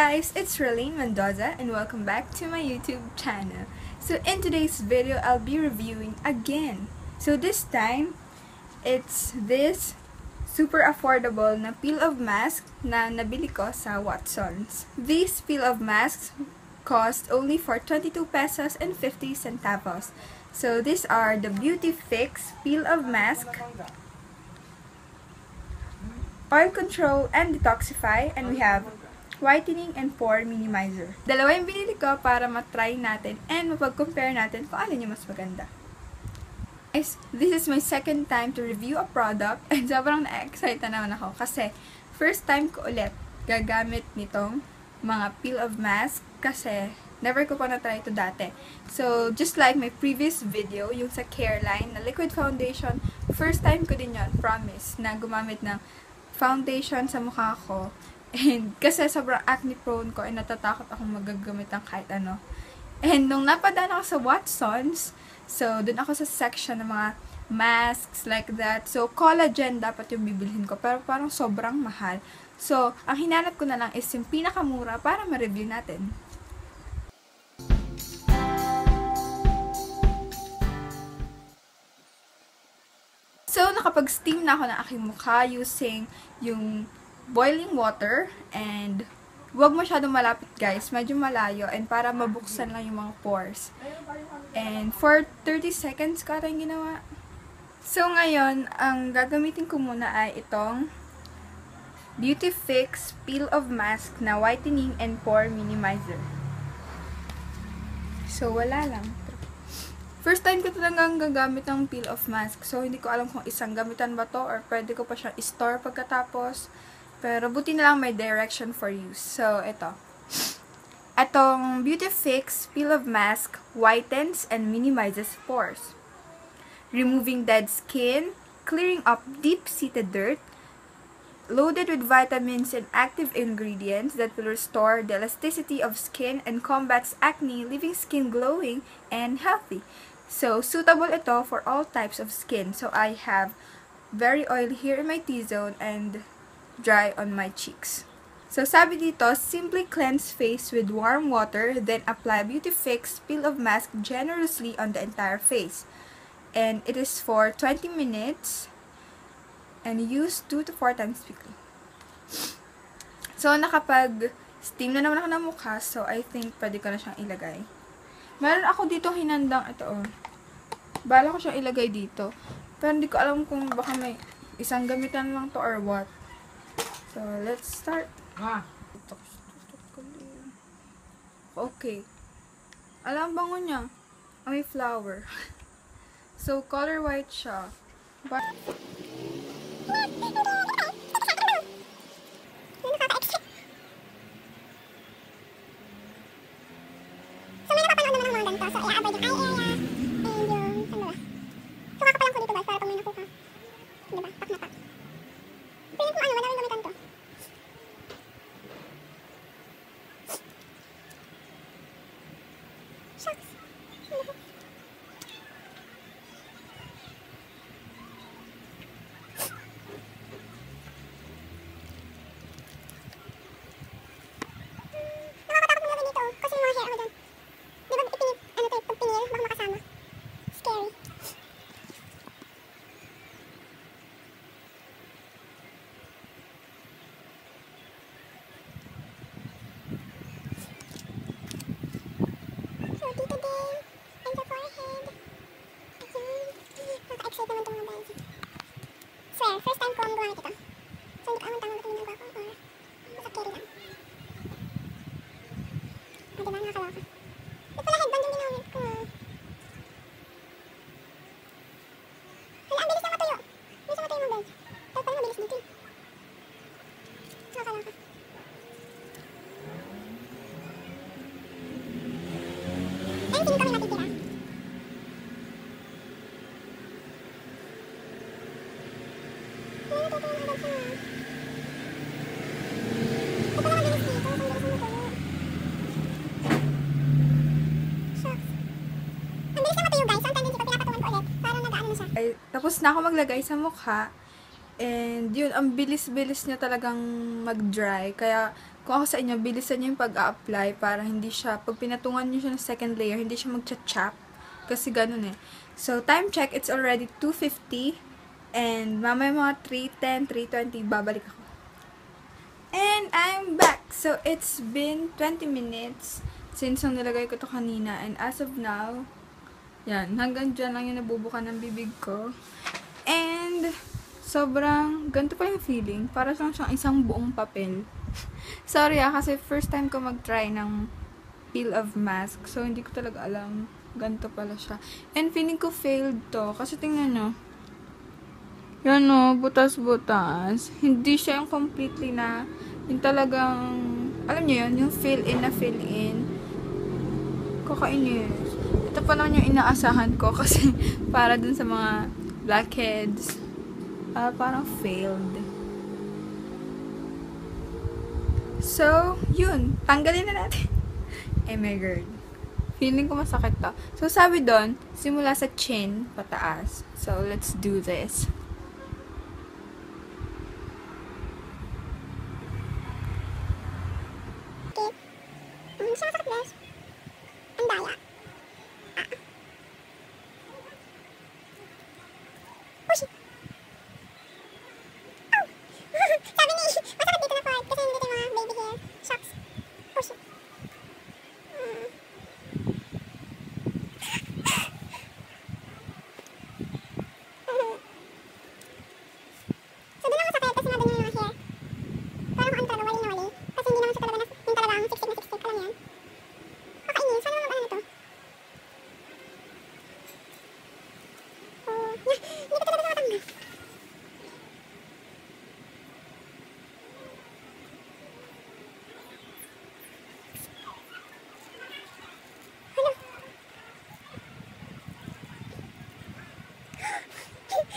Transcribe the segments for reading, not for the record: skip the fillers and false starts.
guys, it's Raylene Mendoza and welcome back to my YouTube channel. So in today's video, I'll be reviewing again. So this time, it's this super affordable na peel of mask na nabili ko sa Watsons. These peel of masks cost only for 22 pesos and 50 centavos. So these are the Beauty Fix peel of mask, oil control and detoxify, and we have whitening and pore minimizer. Dalawa yung binili ko para matry natin and mapag-compare natin kung ano yung mas maganda. Guys, this is my second time to review a product and sobrang na-excite na naman ako kasi first time ko ulit gagamit nitong mga peel of mask kasi never ko pa na-try ito dati. So, just like my previous video, yung sa Careline na liquid foundation, first time ko din yun, promise, na gumamit ng foundation sa mukha ko. And kasi sobrang acne prone ko, and natatakot akong magagamit ng kahit ano. And nung napadaan ako sa Watsons, so dun ako sa section ng mga masks like that. So collagen dapat yung bibilhin ko, pero parang sobrang mahal. So ang hinanap ko na lang is yung pinakamura para ma-review natin. So nakapag-steam na ako ng aking mukha using yung boiling water, and huwag masyadong malapit guys, medyo malayo, and para mabuksan lang yung mga pores. And for 30 seconds ko rin ginawa. So ngayon, ang gagamitin ko muna ay itong Beauty Fix peel of mask na whitening and pore minimizer. So wala lang. First time ko talagang gagamit ng peel of mask, so hindi ko alam kung isang gamitan ba to or pwede ko pa siyang i-store pagkatapos. Pero buti na lang may direction for use. So, ito. Itong Beauty Fix peel of mask whitens and minimizes pores, removing dead skin, clearing up deep-seated dirt, loaded with vitamins and active ingredients that will restore the elasticity of skin and combats acne, leaving skin glowing and healthy. So, suitable ito for all types of skin. So, I have very oily here in my T-zone and dry on my cheeks. So, sabi dito, simply cleanse face with warm water, then apply Beauty Fix peel of mask generously on the entire face. And it is for 20 minutes and use 2 to 4 times weekly. So, nakapag-steam na naman ako ng mukha, so I think pwede ko na siyang ilagay. Meron ako dito hinandang ito, oh. Bala ko siyang ilagay dito. Pero hindi ko alam kung baka may isang gamitan lang to or what. So, let's start. Okay. Alam bango niya. May flower. So, color white siya. But first time ko ang gumamit ito. So, hindi ko alam tamang ginagawa ko or basta carry lang. Diba? Nakakalaka. Di pala headband yung ginamit ko. Hala, ang bilis na matuyo. Bilis na matuyo mo, guys. Pero parang mabilis dito. Nakakalaka. Ayun, tingin ko may matitira. Tapos na ako maglagay sa mukha. And yun, ang bilis-bilis niya talagang mag-dry. Kaya kung ako sa inyo, bilisan nyo yung pag-a-apply para hindi siya, pag pinatungan nyo siya ng second layer, hindi siya mag-chap. Kasi ganun eh. So, time check, it's already 2:50. And mamaya mga 3:10, 3:20, babalik ako. And I'm back! So, it's been 20 minutes since nung nilagay ko to kanina. And as of now, yan, hanggang dyan lang yung nabubuka ng bibig ko. And, sobrang, ganito pa yung feeling. Para siyang isang buong papel. Sorry kasi first time ko mag-try ng peel of mask. So, hindi ko talaga alam. Ganito pala siya. And feeling ko failed to. Kasi tingnan nyo. Yan o, butas-butas. Hindi siya yung completely na, yung talagang, alam nyo yun, yung fill-in na fill-in. Kakainis. Ito pa naman yung inaasahan ko kasi para dun sa mga blackheads. Parang failed. So, yun. Tanggalin na natin. Oh my god. Feeling ko masakit to. So, sabi doon, simula sa chin, pataas. So, let's do this. Okay. Masakit guys. Ang daya. Push! Oh! Sabi ni, masakit dito na part kasi hindi dito yung mga baby hair. Shucks. Push! So, doon ako sakit kasi nga doon yung mga hair. Parang kung ano talaga, wali na wali. Kasi hindi naman siya talaga yung talagang siksik na siksik. Alam yan. Kakainis. Sana naman ano to? Oh, hindi ko talaga matanggal. Ano?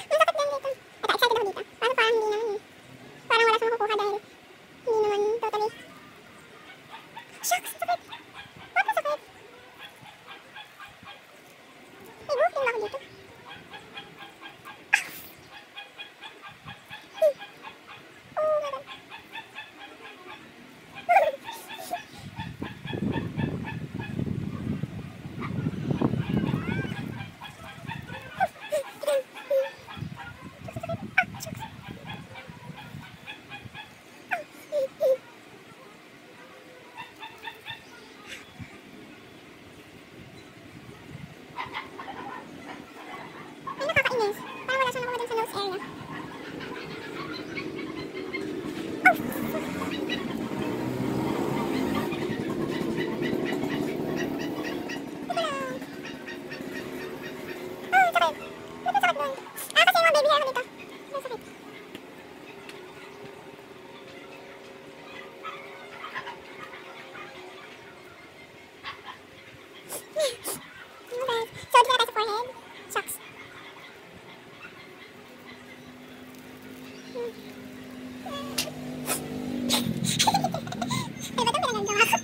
Masakit din dito. Ata, excited ako dito. Parang hindi naman eh. Parang wala siyang makukuha dahil hindi naman totally. Shucks! Sakit! Ba't masakit? May broken ba ako dito? Oh my god. Ay, nakakainis. Parang wala siyang nakuha dun sa nose area. Ay, sakit. Ba't ang sakit nun? Kasi yung mga baby hair ko dito. Ang sakit. Okay. So, dito na tayo sa forehead. Shucks. Ay, ba't ang pinagagawa ko?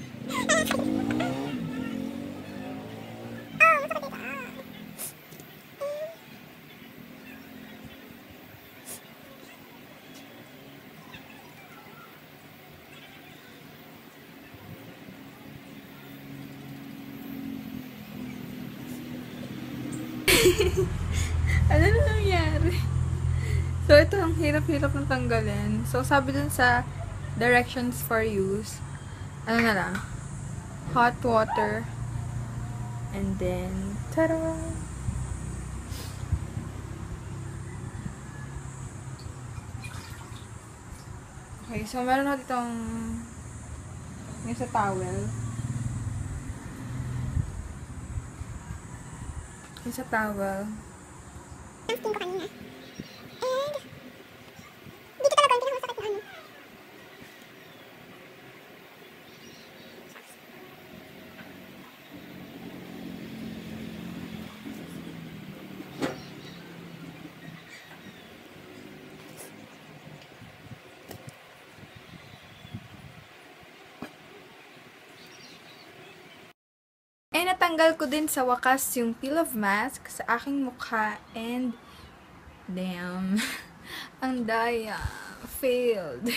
Oh, masakit dito. Ano na nangyari? So, ito ang hirap-hirap ng tanggalin. So, sabi dun sa directions for use, ano na lang, hot water, and then, tada! Okay, so meron na ditong yung sa towel. Yung sa towel. Ang skin ko kanina. And, dito talaga yung pinakamasakit na ano. Eh, natanggal ko din sa wakas yung peel of mask sa aking mukha and damn, ang daya, failed.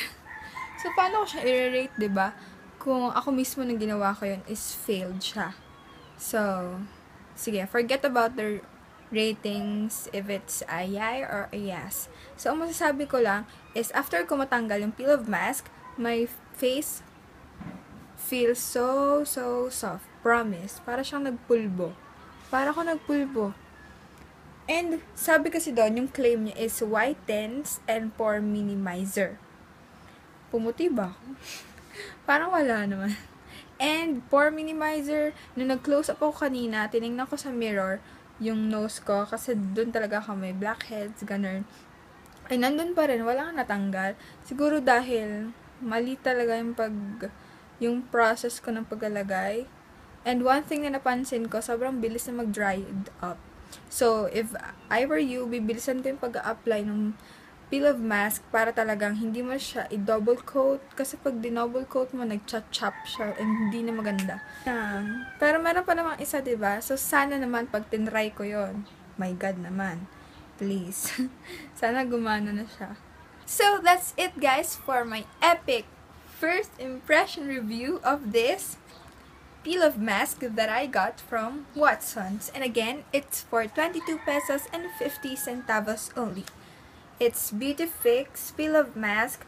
So, paano ko siya i-rate, diba? kung ako mismo nang ginawa ko yun is failed siya. So, sige, forget about the ratings if it's a yay or a yes. So, ang masasabi ko lang is after ko matanggal yung peel of mask, my face feels so soft. Promise. Para siyang nagpulbo. Para ako nagpulbo. And, sabi kasi doon, yung claim niya is whitens and pore minimizer. Pumuti ba ako? Parang wala naman. And, pore minimizer, nung nag-close up ako kanina, tinignan ko sa mirror, yung nose ko, kasi doon talaga ako may blackheads, ganun. Ay, nandun pa rin, wala kang natanggal. Siguro dahil, mali talaga yung process ko ng paglalagay. And one thing na napansin ko, sobrang bilis na mag-dry up. So, if I were you, bibilisan ko yung pag-a-apply ng peel of mask para talagang hindi mo siya i-double coat. Kasi pag di-double coat mo, nag-chop-chop siya and hindi na maganda. Pero meron pa namang isa, diba? So, sana naman pag tinry ko yon, my God naman. Please. Sana gumana na siya. So, that's it guys for my epic first impression review of this peel of mask that I got from Watsons. And again, it's for 22 pesos and 50 centavos only. It's Beauty Fix peel of mask.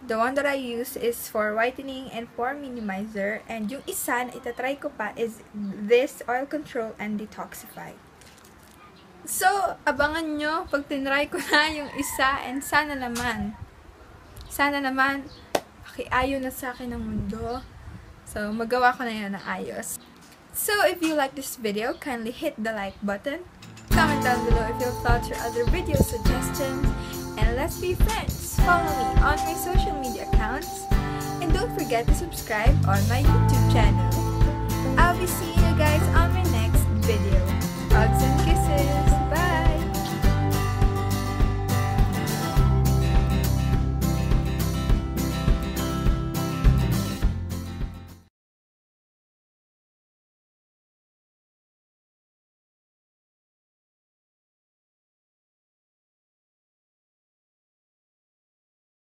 The one that I use is for whitening and pore minimizer. And yung isa na itatry ko pa is this Oil Control and Detoxify. So, abangan nyo pag tinry ko na yung isa and sana naman, pakiayo na sa akin ng mundo. So, magawa ko na yun na ayos. So, if you like this video, kindly hit the like button. Comment down below if you have thoughts or other video suggestions. And let's be friends. Follow me on my social media accounts. And don't forget to subscribe on my YouTube channel. I'll be seeing you guys on my next video. Hugs and kisses!